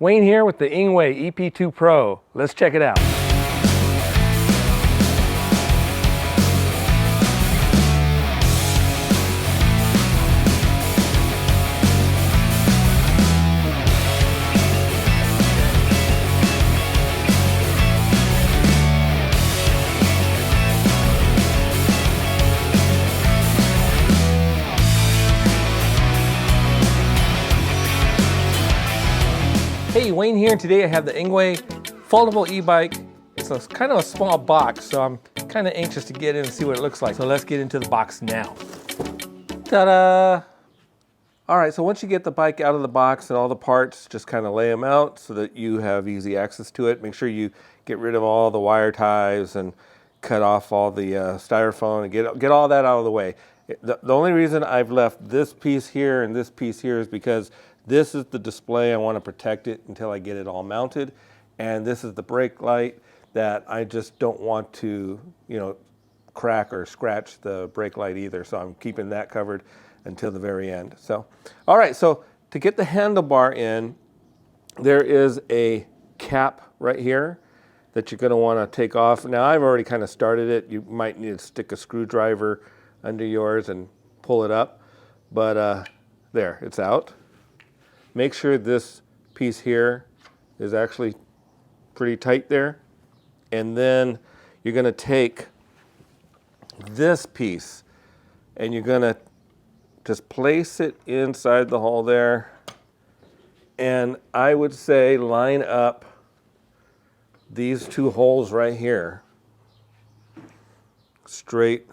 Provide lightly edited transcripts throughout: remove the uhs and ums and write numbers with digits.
Wayne here with the Engwe EP2 Pro. Let's check it out. Hey, Wayne here, and today I have the Engwe foldable e-bike. It's kind of a small box, so I'm kind of anxious to get in and see what it looks like. So let's get into the box now. Ta-da! All right, so once you get the bike out of the box and all the parts, just kind of lay them out so that you have easy access to it. Make sure you get rid of all the wire ties and cut off all the styrofoam and get all that out of the way. The only reason I've left this piece here and this piece here is because this is the display. I want to protect it until I get it all mounted. And this is the brake light that I just don't want to, crack or scratch the brake light either. So I'm keeping that covered until the very end. So, all right, so to get the handlebar in, there is a cap right here that you're going to want to take off. Now, I've already kind of started it. You might need to stick a screwdriver under yours and pull it up. But there, it's out. Make sure this piece here is actually pretty tight there. And then you're going to take this piece and you're going to just place it inside the hole there. And I would say line up these two holes right here straight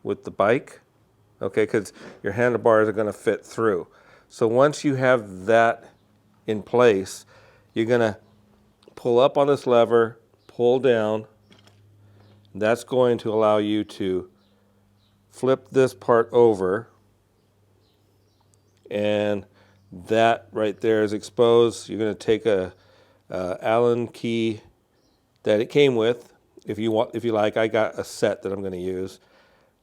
with the bike, okay, because your handlebars are going to fit through. So once you have that in place, you're going to pull up on this lever, pull down. That's going to allow you to flip this part over, and that right there is exposed. You're going to take a Allen key that it came with. If you like, I got a set that I'm going to use.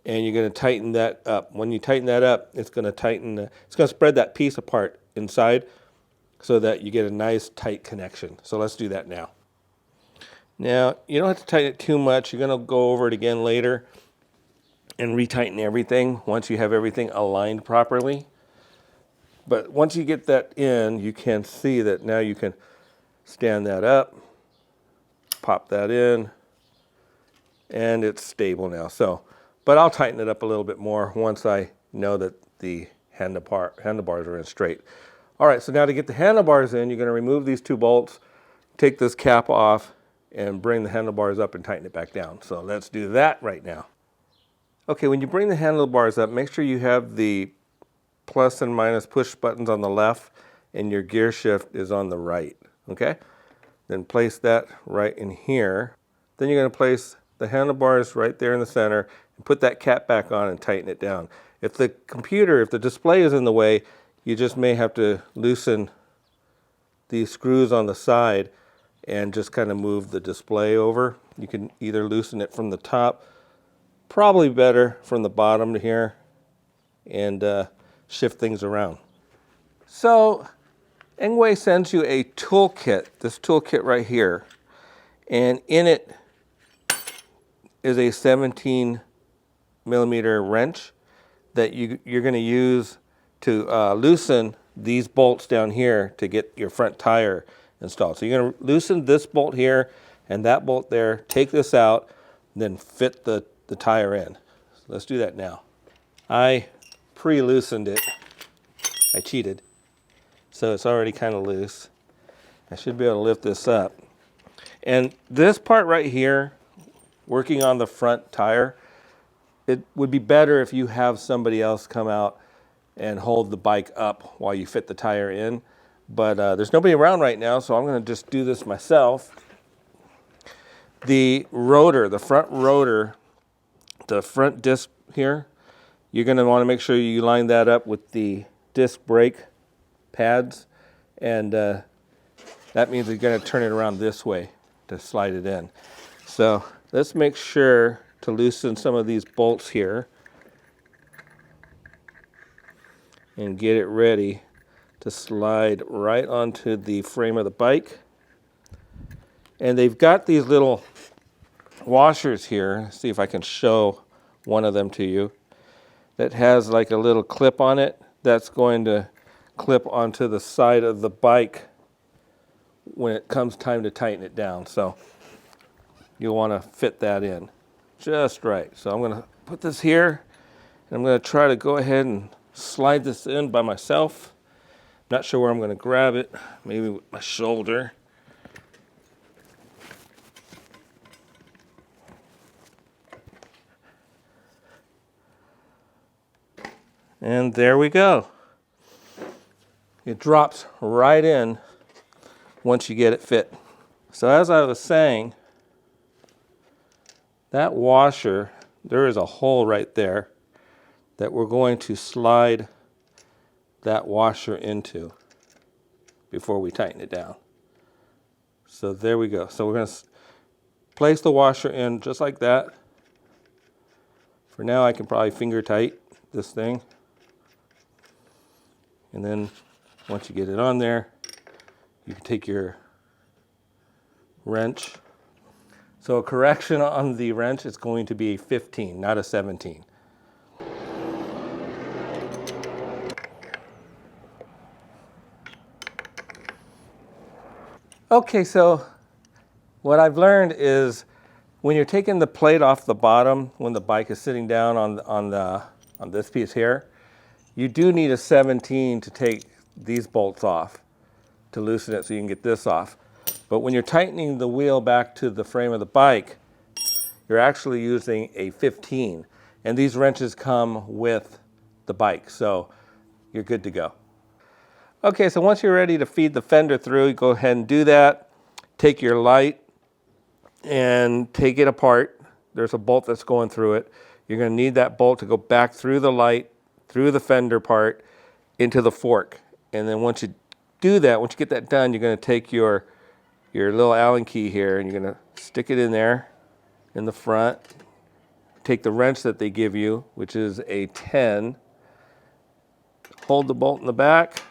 And you're going to tighten that up. When you tighten that up, it's going to spread that piece apart inside so that you get a nice tight connection. So let's do that now. Now, you don't have to tighten it too much. You're going to go over it again later and retighten everything once you have everything aligned properly. But once you get that in, you can see that now you can stand that up, pop that in, and it's stable now. But I'll tighten it up a little bit more once I know that the handlebars are in straight. All right, so now to get the handlebars in, you're going to remove these two bolts, take this cap off, and bring the handlebars up and tighten it back down. So let's do that right now. Okay, when you bring the handlebars up, make sure you have the plus and minus push buttons on the left and your gear shift is on the right, okay? Then place that right in here. Then you're going to place the handlebars right there in the center and put that cap back on and tighten it down. If the display is in the way, you just may have to loosen these screws on the side and just kind of move the display over. You can either loosen it from the top, probably better from the bottom to here, and shift things around. So Engwe sends you a toolkit, this toolkit right here, and in it is a 17 millimeter wrench that you're going to use to loosen these bolts down here to get your front tire installed. So you're going to loosen this bolt here and that bolt there, take this out, and then fit the tire in. So let's do that now. I pre-loosened it. I cheated. So it's already kind of loose. I should be able to lift this up. And this part right here, working on the front tire, it would be better if you have somebody else come out and hold the bike up while you fit the tire in. But there's nobody around right now, so I'm going to just do this myself. The rotor, the front rotor, the front disc here, you're going to want to make sure you line that up with the disc brake pads. And that means you're going to turn it around this way to slide it in. So let's make sure to loosen some of these bolts here and get it ready to slide right onto the frame of the bike. And they've got these little washers here. See if I can show one of them to you. That has like a little clip on it that's going to clip onto the side of the bike when it comes time to tighten it down. So you'll want to fit that in just right. So I'm going to put this here, and I'm going to try to go ahead and slide this in by myself. Not sure where I'm going to grab it, maybe with my shoulder. And there we go. It drops right in once you get it fit. So as I was saying, that washer, there is a hole right there that we're going to slide that washer into before we tighten it down. So there we go. So we're going to place the washer in just like that. For now, I can probably finger tight this thing. And then once you get it on there, you can take your wrench. So a correction on the wrench is going to be a 15, not a 17. Okay, so what I've learned is when you're taking the plate off the bottom, when the bike is sitting down on this piece here, you do need a 17 to take these bolts off, to loosen it so you can get this off. But when you're tightening the wheel back to the frame of the bike, you're actually using a 15. And these wrenches come with the bike, so you're good to go. Okay, so once you're ready to feed the fender through, you go ahead and do that. Take your light and take it apart. There's a bolt that's going through it. You're going to need that bolt to go back through the light, through the fender part, into the fork. And then once you do that, once you get that done, you're going to take your little Allen key here and you're going to stick it in there in the front. Take the wrench that they give you, which is a 10. Hold the bolt in the back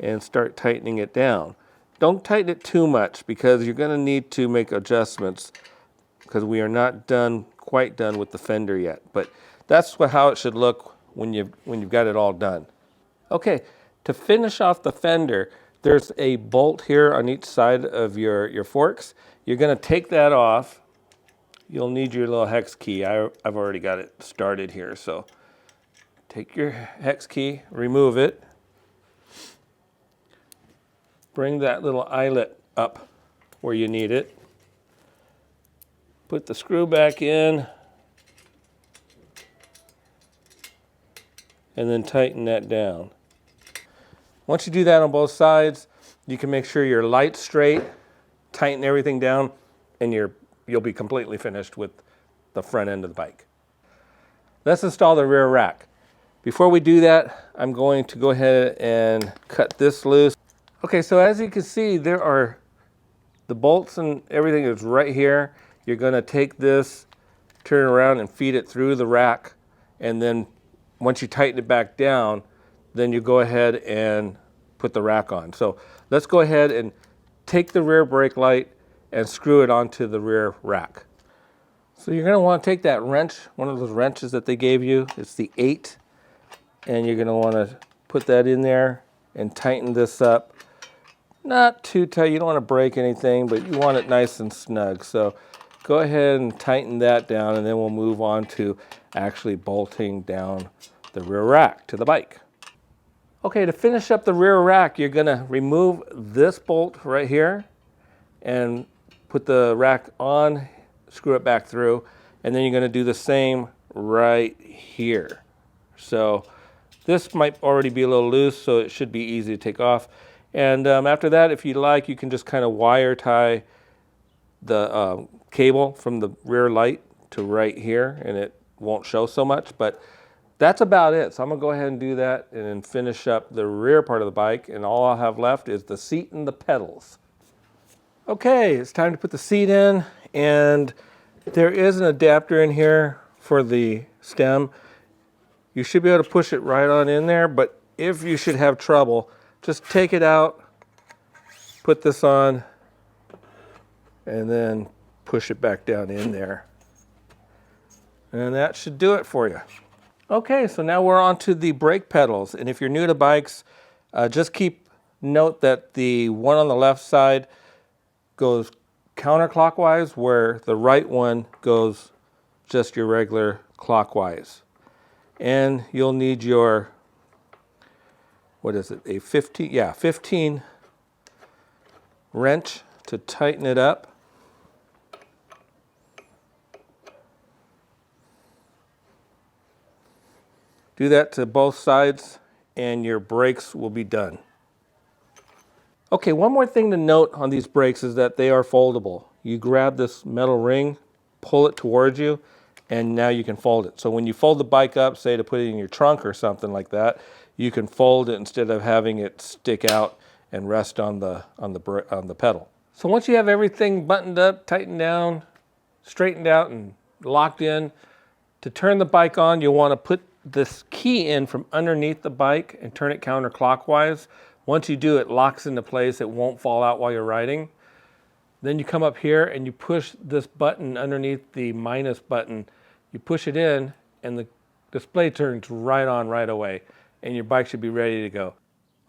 and start tightening it down. Don't tighten it too much because you're going to need to make adjustments because we are not quite done with the fender yet. But that's how it should look when you've got it all done. Okay, to finish off the fender, there's a bolt here on each side of your forks. You're going to take that off. You'll need your little hex key. I've already got it started here. So take your hex key, remove it. Bring that little eyelet up where you need it. Put the screw back in. And then tighten that down. Once you do that on both sides, you can make sure your light's straight, tighten everything down, and you'll be completely finished with the front end of the bike. Let's install the rear rack. Before we do that, I'm going to go ahead and cut this loose. Okay, so as you can see, there are the bolts and everything is right here. You're going to take this, turn it around and feed it through the rack, and then once you tighten it back down, then you go ahead and put the rack on. So let's go ahead and take the rear brake light and screw it onto the rear rack. So you're going to want to take that wrench, one of those wrenches that they gave you. It's the 8. And you're going to want to put that in there and tighten this up. Not too tight, you don't want to break anything, but you want it nice and snug. So go ahead and tighten that down, and then we'll move on to actually bolting down the rear rack to the bike. Okay, to finish up the rear rack, you're going to remove this bolt right here and put the rack on, screw it back through, and then you're going to do the same right here. So this might already be a little loose, so it should be easy to take off. And after that, if you like, you can just kind of wire tie the cable from the rear light to right here, and it won't show so much. But that's about it. So I'm going to go ahead and do that and then finish up the rear part of the bike. And all I'll have left is the seat and the pedals. Okay, it's time to put the seat in. And there is an adapter in here for the stem. You should be able to push it right on in there, but if you should have trouble, just take it out, put this on, and then push it back down in there. And that should do it for you. Okay, so now we're on to the brake pedals. And if you're new to bikes, just keep note that the one on the left side goes counterclockwise, where the right one goes just your regular clockwise. And you'll need your, what is it, a 15 wrench to tighten it up. Do that to both sides and your brakes will be done. Okay, one more thing to note on these brakes is that they are foldable. You grab this metal ring, pull it towards you, and now you can fold it. So when you fold the bike up, say to put it in your trunk or something like that, you can fold it instead of having it stick out and rest on the pedal. So once you have everything buttoned up, tightened down, straightened out, and locked in, to turn the bike on, you'll want to put this key in from underneath the bike and turn it counterclockwise. Once you do, it locks into place. It won't fall out while you're riding. Then you come up here and you push this button underneath the minus button. You push it in and the display turns right on right away and your bike should be ready to go.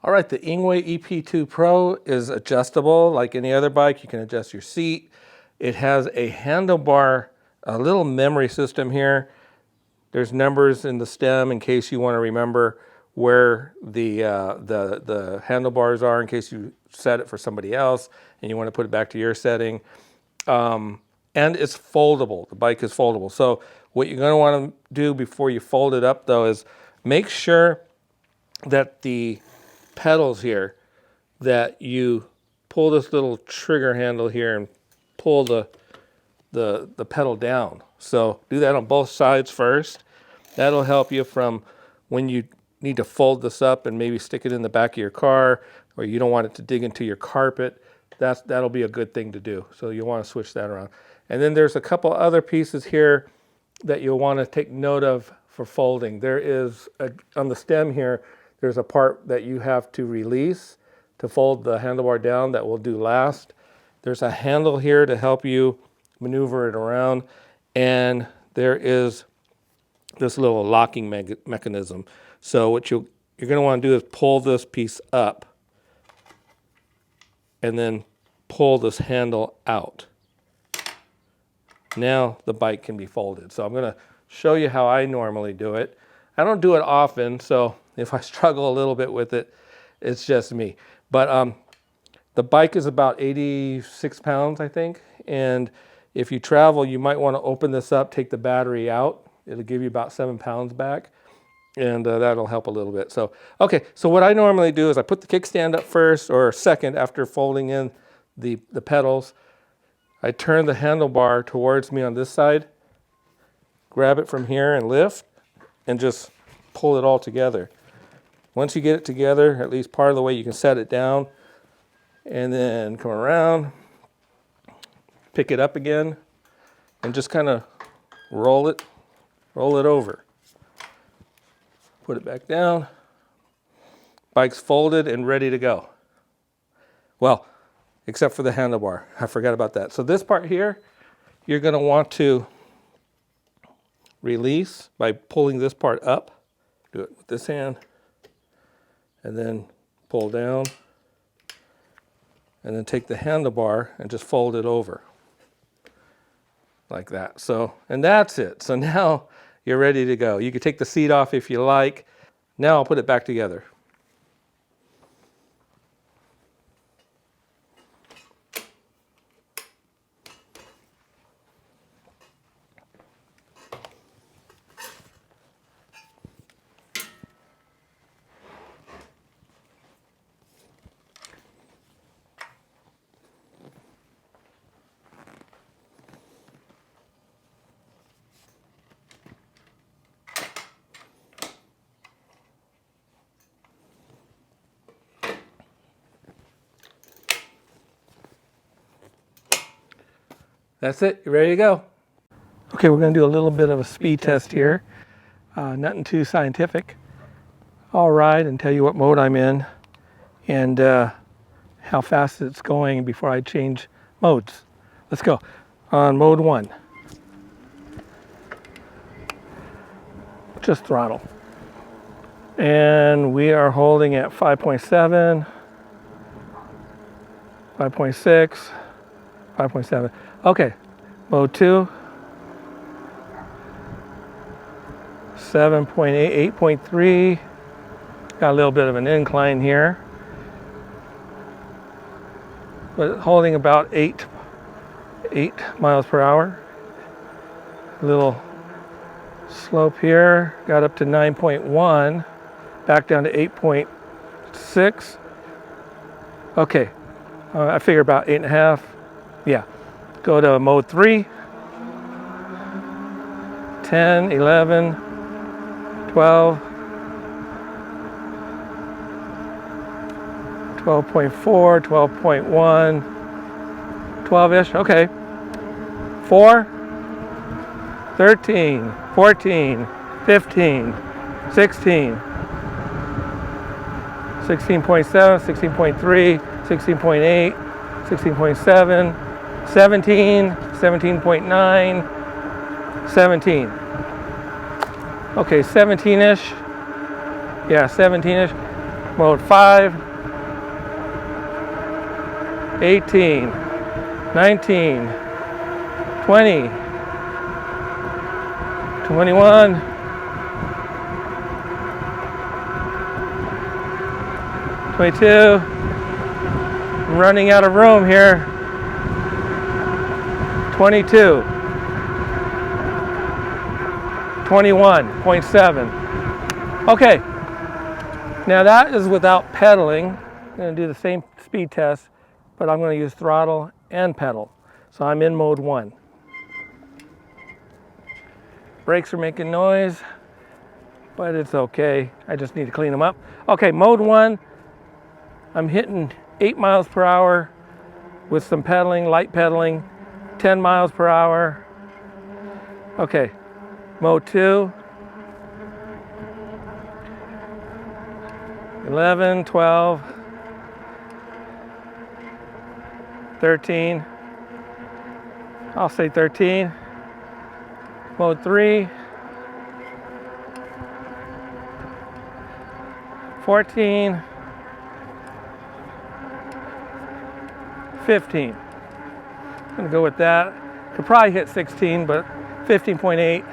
All right, the Engwe EP2 Pro is adjustable like any other bike. You can adjust your seat. It has a handlebar, a little memory system here. There's numbers in the stem in case you want to remember where the handlebars are in case you set it for somebody else and you want to put it back to your setting. And it's foldable. The bike is foldable. So what you're going to want to do before you fold it up, though, is make sure that the pedals here, that you pull this little trigger handle here and pull the pedal down. So do that on both sides first. That'll help you from when you need to fold this up and maybe stick it in the back of your car, or you don't want it to dig into your carpet. That'll be a good thing to do. So you'll want to switch that around. And then there's a couple other pieces here that you'll want to take note of for folding. There is, on the stem here, there's a part that you have to release to fold the handlebar down that we'll do last. There's a handle here to help you maneuver it around. And there is this little locking mechanism. So what you're going to want to do is pull this piece up and then pull this handle out. Now the bike can be folded. So I'm going to show you how I normally do it. I don't do it often, so if I struggle a little bit with it, it's just me. But the bike is about 86 pounds, I think. And if you travel, you might want to open this up, take the battery out. It'll give you about 7 pounds back. And that'll help a little bit. So, okay, so what I normally do is I put the kickstand up first or second after folding in the pedals. I turn the handlebar towards me on this side, grab it from here and lift, and just pull it all together. Once you get it together, at least part of the way, you can set it down, and then come around, pick it up again, and just kind of roll it over. Put it back down. Bike's folded and ready to go. Well, except for the handlebar. I forgot about that. So this part here, you're going to want to release by pulling this part up. Do it with this hand. And then pull down. And then take the handlebar and just fold it over. Like that. So, and that's it. So now you're ready to go. You can take the seat off if you like. Now I'll put it back together. That's it, you're ready to go. Okay, we're going to do a little bit of a speed test here. Nothing too scientific. I'll ride and tell you what mode I'm in and how fast it's going before I change modes. Let's go. On mode 1. Just throttle. And we are holding at 5.7, 5.6, 5.7. Okay, mode 2, 7.8, 8.3. Got a little bit of an incline here, but holding about 8 miles per hour. Little slope here, got up to 9.1, back down to 8.6. Okay, I figure about 8.5. Yeah, go to mode 3, 10, 11, 12, 12.4, 12.1, 12-ish, okay. 4, 13, 14, 15, 16, 16.7, 16.3, 16.8, 16.7, 17, 17.9, 17. Okay, 17-ish. Yeah, 17-ish. Mode 5, 18, 19, 20, 21, 22. I'm running out of room here. 22, 21.7. Okay, now that is without pedaling. I'm going to do the same speed test, but I'm going to use throttle and pedal. So I'm in mode 1. Brakes are making noise, but it's okay. I just need to clean them up. Okay, mode 1, I'm hitting 8 miles per hour with some pedaling, light pedaling, 10 miles per hour. Okay, mode 2, 11, 12, 13. I'll say 13. Mode 3, 14, 15. I'm gonna go with that. Could probably hit 16, but 15.8.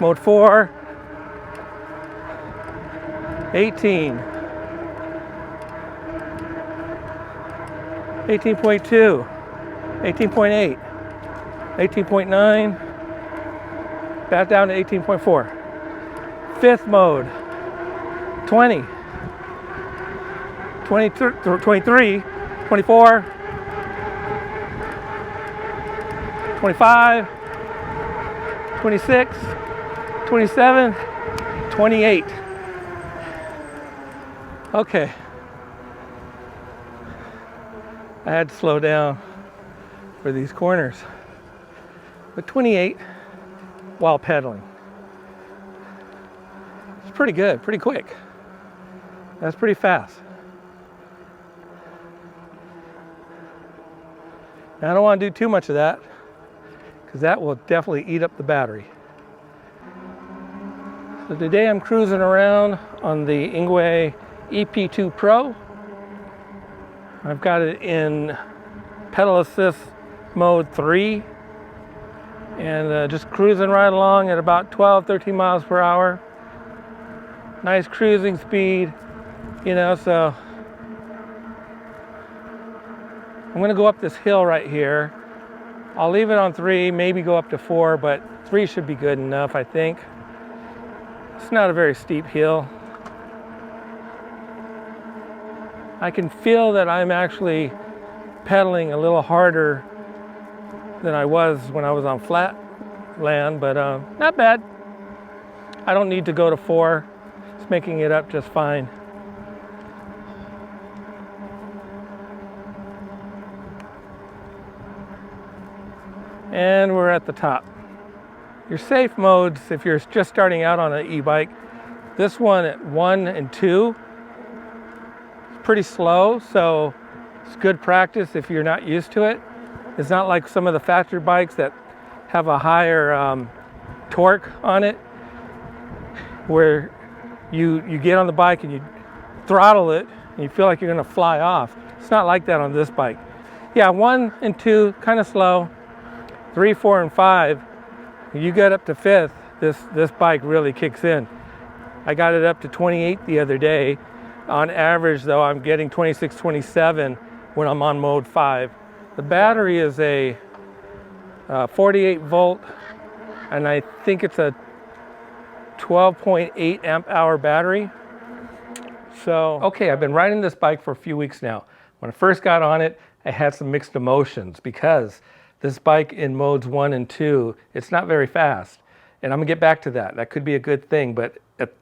Mode 4, 18, 18.2, 18.8, 18.9, back down to 18.4. Fifth mode, 20, 23, 24, 25, 26, 27, 28. Okay. I had to slow down for these corners. But 28 while pedaling. It's pretty good, pretty quick. That's pretty fast. Now I don't want to do too much of that because that will definitely eat up the battery. So today I'm cruising around on the Engwe EP2 Pro. I've got it in pedal assist mode 3 and just cruising right along at about 12, 13 miles per hour. Nice cruising speed, you know, so I'm gonna go up this hill right here. I'll leave it on 3, maybe go up to 4, but 3 should be good enough, I think. It's not a very steep hill. I can feel that I'm actually pedaling a little harder than I was when I was on flat land, but not bad. I don't need to go to 4. It's making it up just fine. And we're at the top. Your safe modes, if you're just starting out on an e-bike, This one at 1 and 2 is pretty slow, so it's good practice if you're not used to it. It's not like some of the faster bikes that have a higher torque on it, where you get on the bike and you throttle it and you feel like you're going to fly off. It's not like that on this bike. Yeah, 1 and 2 kind of slow. 3, 4, and 5, you get up to 5th, this bike really kicks in. I got it up to 28 the other day. On average, though, I'm getting 26, 27 when I'm on mode 5. The battery is a 48 volt, and I think it's a 12.8 amp hour battery. So, okay, I've been riding this bike for a few weeks now. When I first got on it, I had some mixed emotions because this bike in modes 1 and 2, it's not very fast. And I'm gonna get back to that. That could be a good thing, but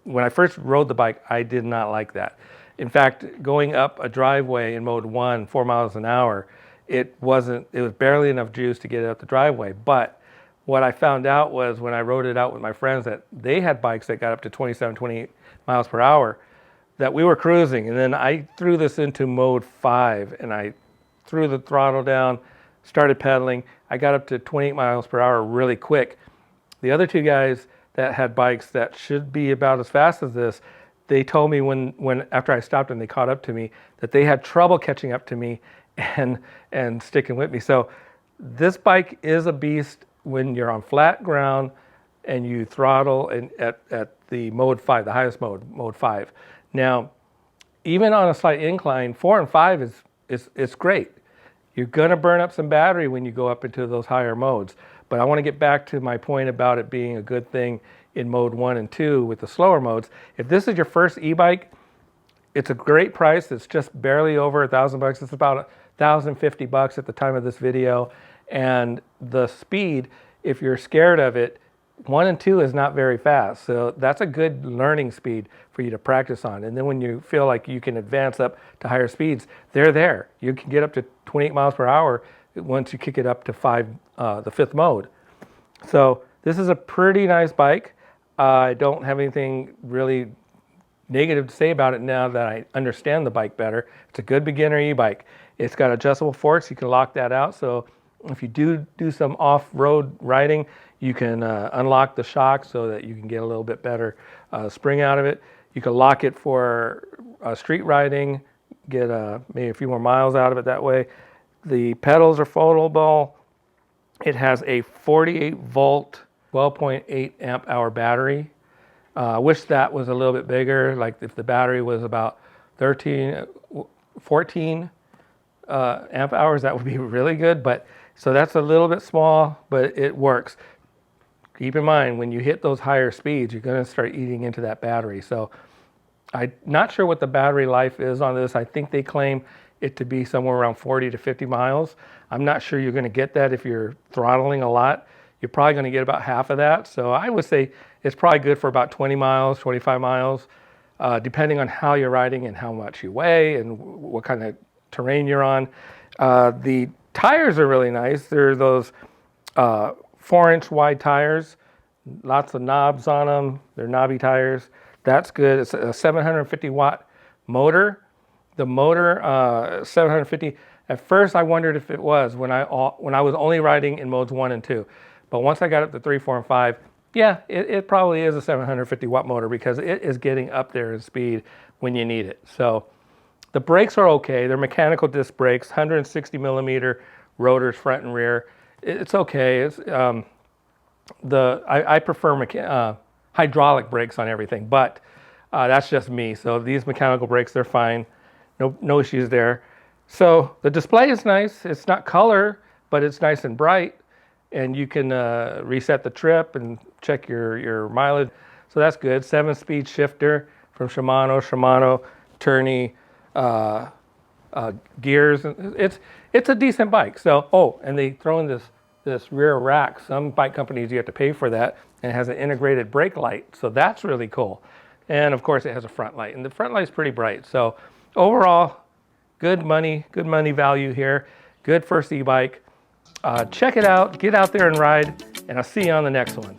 when I first rode the bike, I did not like that. In fact, going up a driveway in mode 1, 4 miles an hour, it was barely enough juice to get it up the driveway. But what I found out was when I rode it out with my friends that they had bikes that got up to 27, 28 miles per hour, that we were cruising. And then I threw this into mode 5 and I threw the throttle down, started pedaling. I got up to 28 miles per hour really quick. The other two guys that had bikes that should be about as fast as this, they told me when after I stopped and they caught up to me that they had trouble catching up to me and sticking with me. So this bike is a beast when you're on flat ground and you throttle and at the mode 5, the highest mode 5. Now, even on a slight incline, 4 and 5 is great. You're going to burn up some battery when you go up into those higher modes. But I want to get back to my point about it being a good thing in mode 1 and 2 with the slower modes. If this is your first e-bike, it's a great price. It's just barely over $1,000. It's about $1,050 at the time of this video. And the speed, if you're scared of it, 1 and 2 is not very fast. So that's a good learning speed for you to practice on. And then when you feel like you can advance up to higher speeds, they're there. You can get up to 28 miles per hour once you kick it up to the 5th mode. So this is a pretty nice bike. I don't have anything really negative to say about it now that I understand the bike better. It's a good beginner e-bike. It's got adjustable forks. You can lock that out. So if you do some off-road riding, you can unlock the shock so that you can get a little bit better spring out of it. You can lock it for street riding, get maybe a few more miles out of it that way. The pedals are foldable. It has a 48 volt, 12.8 amp hour battery. I wish that was a little bit bigger. Like if the battery was about 14 amp hours, that would be really good. But so that's a little bit small, but it works. Keep in mind, when you hit those higher speeds, you're going to start eating into that battery. So I'm not sure what the battery life is on this. I think they claim it to be somewhere around 40 to 50 miles. I'm not sure you're going to get that if you're throttling a lot. You're probably going to get about half of that. So I would say it's probably good for about 20 miles, 25 miles, depending on how you're riding and how much you weigh and what kind of terrain you're on. The tires are really nice. They're those 4-inch wide tires, lots of knobs on them. They're knobby tires. That's good. It's a 750 watt motor. The motor, 750. At first, I wondered if it was when I was only riding in modes 1 and 2. But once I got up to 3, 4, and 5, yeah, it probably is a 750 watt motor because it is getting up there in speed when you need it. So the brakes are okay. They're mechanical disc brakes, 160 millimeter rotors front and rear. It's okay. It's I prefer hydraulic brakes on everything, but that's just me. So these mechanical brakes, they're fine. No issues there. So the display is nice. It's not color, but it's nice and bright. And you can reset the trip and check your mileage. So that's good. 7-speed shifter from Shimano, tourney, gears. It's a decent bike. So, and they throw in this rear rack. Some bike companies, you have to pay for that. And it has an integrated brake light. So that's really cool. And of course it has a front light. And the front light is pretty bright. So overall, good money value here. Good first e-bike. Check it out, get out there and ride, and I'll see you on the next one.